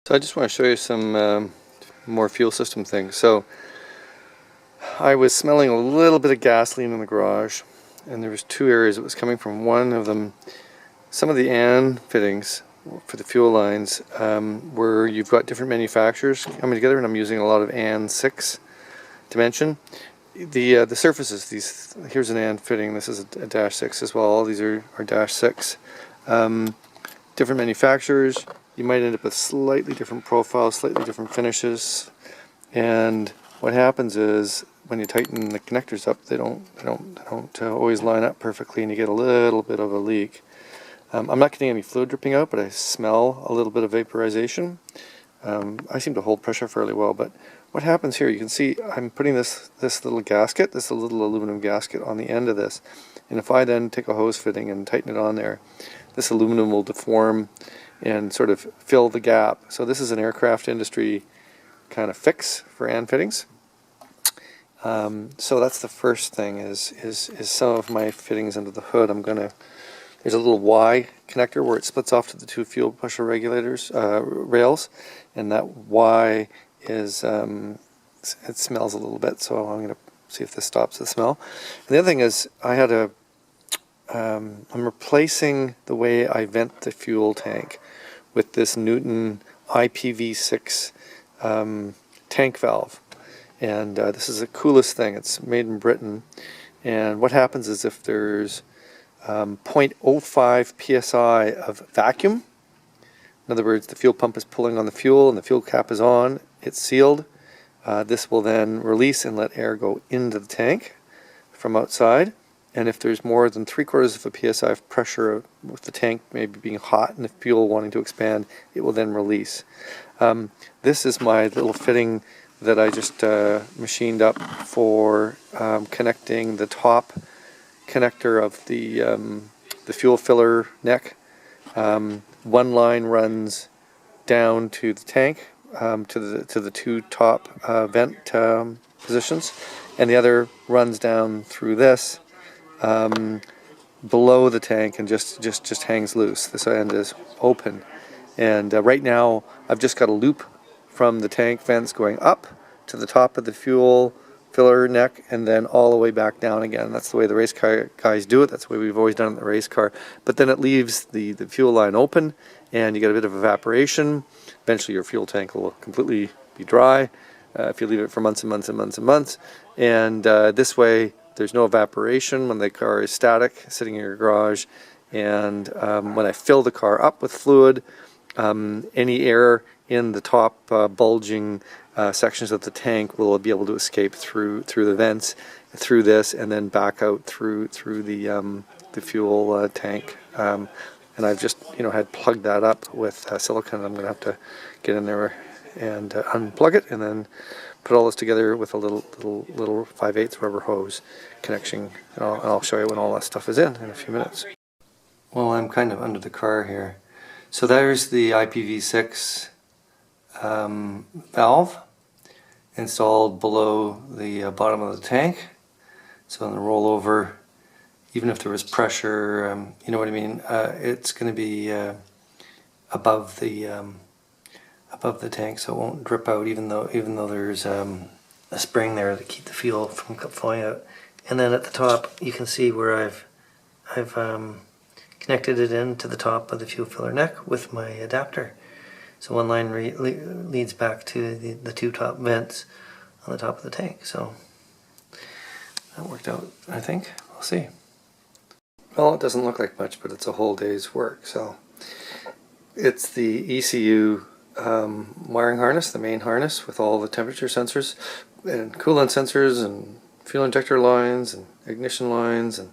So I just want to show you some more fuel system things. So I was smelling a little bit of gasoline in the garage, and there was two areas it was coming from. One of them, some of the AN fittings for the fuel lines, where you've got different manufacturers coming together, and I'm using a lot of AN 6 dimension. The surfaces, here's an AN fitting, this is a dash 6 as well, all these are dash 6. Different manufacturers, you might end up with slightly different profiles, slightly different finishes, and what happens is when you tighten the connectors up, they don't always line up perfectly, and you get a little bit of a leak. I'm not getting any fluid dripping out, but I smell a little bit of vaporization. I seem to hold pressure fairly well, but what happens here, you can see I'm putting this little gasket, this little aluminum gasket on the end of this, and if I then take a hose fitting and tighten it on there, this aluminum will deform and sort of fill the gap. So this is an aircraft industry kind of fix for AN fittings. So that's the first thing is some of my fittings under the hood. There's a little Y connector where it splits off to the two fuel pressure regulators rails, and that Y is it smells a little bit, so I'm going to see if this stops the smell. And the other thing is I'm replacing the way I vent the fuel tank with this Newton IPv6 tank valve, and this is the coolest thing. It's made in Britain, and what happens is if there's 0.05 psi of vacuum, in other words, the fuel pump is pulling on the fuel and the fuel cap is on, it's sealed, this will then release and let air go into the tank from outside. And if there's more than 3/4 of a psi of pressure with the tank maybe being hot and the fuel wanting to expand, it will then release. This is my little fitting that I just machined up for connecting the top connector of the fuel filler neck. One line runs down to the tank, to the two top vent positions, and the other runs down through this below the tank and just hangs loose. This end is open, and right now I've just got a loop from the tank vents going up to the top of the fuel filler neck and then all the way back down again. That's the way the race car guys do it. That's the way we've always done it in the race car. But then it leaves the fuel line open, and you get a bit of evaporation. Eventually your fuel tank will completely be dry if you leave it for months and months and months and months. And this way there's no evaporation when the car is static, sitting in your garage. And when I fill the car up with fluid, any air in the top bulging sections of the tank will be able to escape through the vents, through this, and then back out through the fuel tank. And I've just had plugged that up with silicone. I'm going to have to get in there and unplug it, and then put all this together with a little 5/8 rubber hose connection. And I'll show you when all that stuff is in a few minutes. Well, I'm kind of under the car here. So there's the IPv6 valve installed below the bottom of the tank. So in the rollover, even if there was pressure, you know what I mean, it's going to be above the tank, so it won't drip out, even though there's a spring there to keep the fuel from flowing out. And then at the top, you can see where I've connected it into the top of the fuel filler neck with my adapter. So one line leads back to the two top vents on the top of the tank. So that worked out, I think. We'll see. Well, it doesn't look like much, but it's a whole day's work. So it's the ECU wiring harness, the main harness with all the temperature sensors and coolant sensors and fuel injector lines and ignition lines. And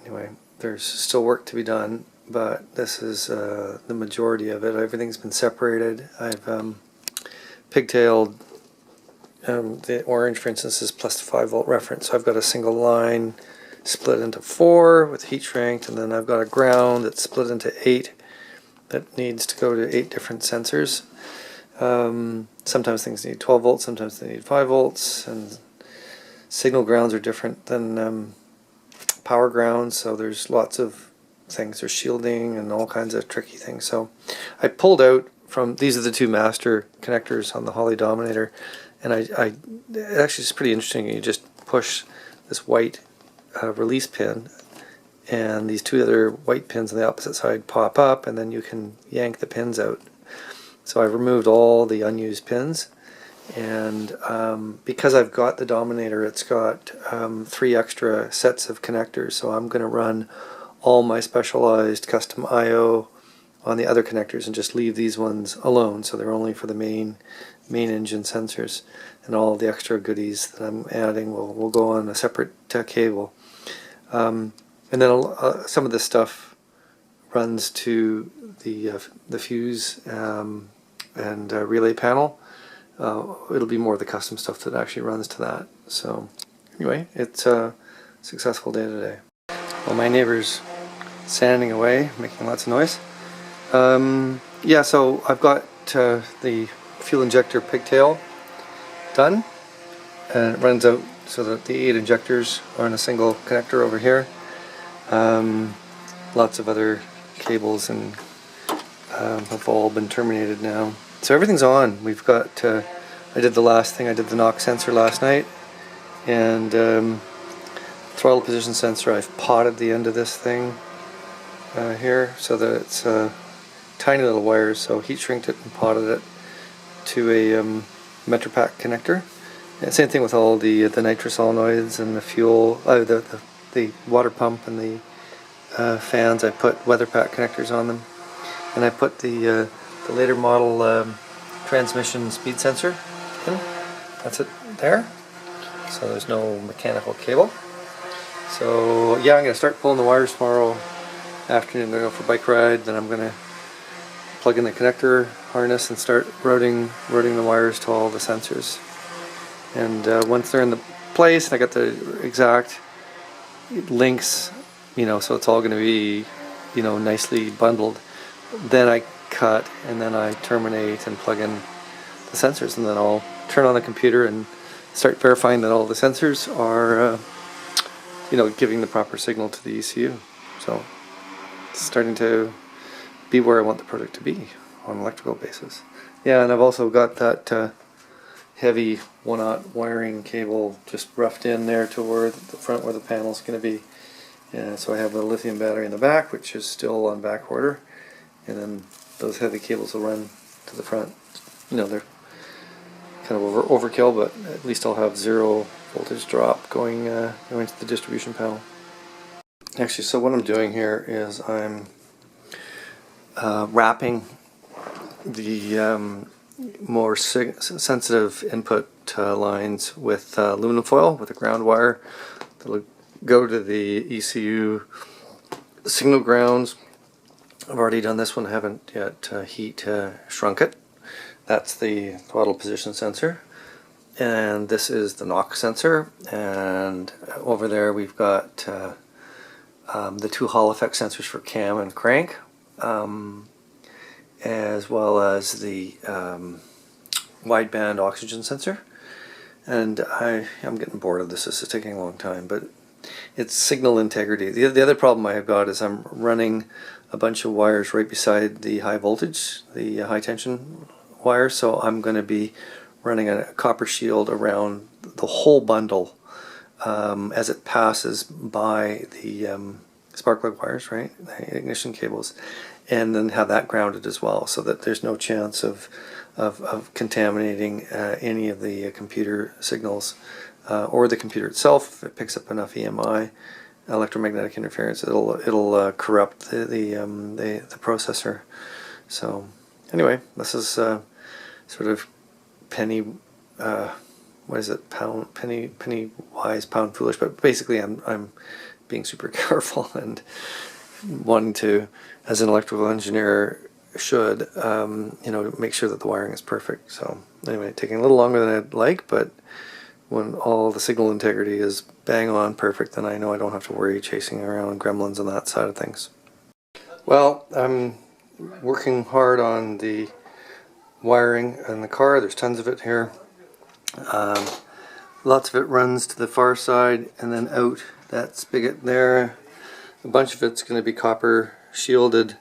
anyway, there's still work to be done, but this is the majority of it. Everything's been separated. I've pigtailed. The orange, for instance, is plus the 5-volt reference. So I've got a single line split into 4 with heat shrink, and then I've got a ground that's split into 8 that needs to go to 8 different sensors. Sometimes things need 12 volts, sometimes they need 5 volts, and signal grounds are different than power grounds, so there's lots of things. There's shielding and all kinds of tricky things. So I pulled out from these are the two master connectors on the Holley Dominator, and it actually is pretty interesting. You just push this white release pin, and these two other white pins on the opposite side pop up, and then you can yank the pins out. So I've removed all the unused pins, and because I've got the Dominator, it's got 3 extra sets of connectors, so I'm going to run all my specialized custom I/O on the other connectors and just leave these ones alone, so they're only for the main engine sensors, and all the extra goodies that I'm adding will go on a separate cable. And then some of this stuff runs to the fuse and relay panel. It'll be more of the custom stuff that actually runs to that. So anyway, it's a successful day today. Well, my neighbor's sanding away, making lots of noise. Yeah, so I've got the fuel injector pigtail done, and it runs out so that the 8 injectors are in a single connector over here. Lots of other cables and have all been terminated now. So everything's on. We've got, I did the last thing, I did the knock sensor last night, and throttle position sensor, I've potted the end of this thing here so that it's tiny little wires, so heat shrinked it and potted it to a Metropack connector. And same thing with all the nitrous solenoids and the fuel, the water pump and the fans. I put WeatherPack connectors on them, and I put the later model transmission speed sensor in. That's it there. So there's no mechanical cable. So yeah, I'm going to start pulling the wires tomorrow afternoon. I'm going to go for a bike ride, then I'm going to plug in the connector harness and start routing the wires to all the sensors. And once they're in the place, and I got the exact links, you know, so it's all going to be, you know, nicely bundled, then I cut and then I terminate and plug in the sensors, and then I'll turn on the computer and start verifying that all the sensors are you know, giving the proper signal to the ECU. So it's starting to be where I want the product to be on an electrical basis. Yeah, and I've also got that heavy 1/0 wiring cable just roughed in there to where the front where the panel is going to be. Yeah, so I have a lithium battery in the back, which is still on back order, and then those heavy cables will run to the front. You know, they're kind of overkill, but at least I'll have 0 voltage drop going to the distribution panel. Actually, so what I'm doing here is I'm wrapping the more sensitive input lines with aluminum foil with a ground wire that'll go to the ECU signal grounds. I've already done this one, I haven't yet heat shrunk it. That's the throttle position sensor, and this is the knock sensor, and over there we've got the 2 Hall effect sensors for cam and crank, as well as the wideband oxygen sensor. And I'm getting bored of this. This is taking a long time, but it's signal integrity. The other problem I have got is I'm running a bunch of wires right beside the high voltage, the high tension wire, so I'm going to be running a copper shield around the whole bundle as it passes by the spark plug wires, right, the ignition cables, and then have that grounded as well, so that there's no chance of contaminating any of the computer signals or the computer itself. If it picks up enough EMI, electromagnetic interference, it'll corrupt the processor. So anyway, this is sort of penny what is it, penny wise, pound foolish, but basically I'm being super careful and wanting to, as an electrical engineer should, you know, make sure that the wiring is perfect. So anyway, taking a little longer than I'd like, but when all the signal integrity is bang on perfect, then I know I don't have to worry chasing around gremlins on that side of things. Well, I'm working hard on the wiring in the car. There's tons of it here. Lots of it runs to the far side and then out that spigot there. A bunch of it's going to be copper shielded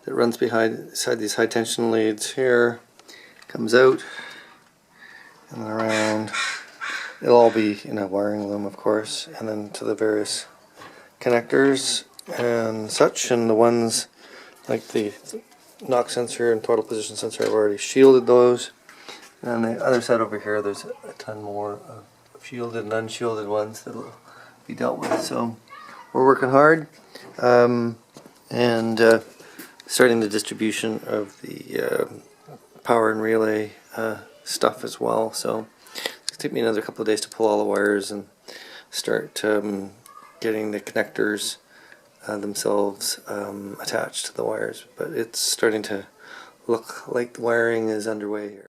that runs beside these high tension leads here, comes out and then around. It'll all be in a wiring loom, of course, and then to the various connectors and such. And the ones like the knock sensor and throttle position sensor, I've already shielded those. And on the other side over here, there's a ton more of shielded and unshielded ones that'll be dealt with. So we're working hard and starting the distribution of the power and relay stuff as well. So it'll take me another couple of days to pull all the wires and start getting the connectors themselves attached to the wires. But it's starting to look like the wiring is underway here.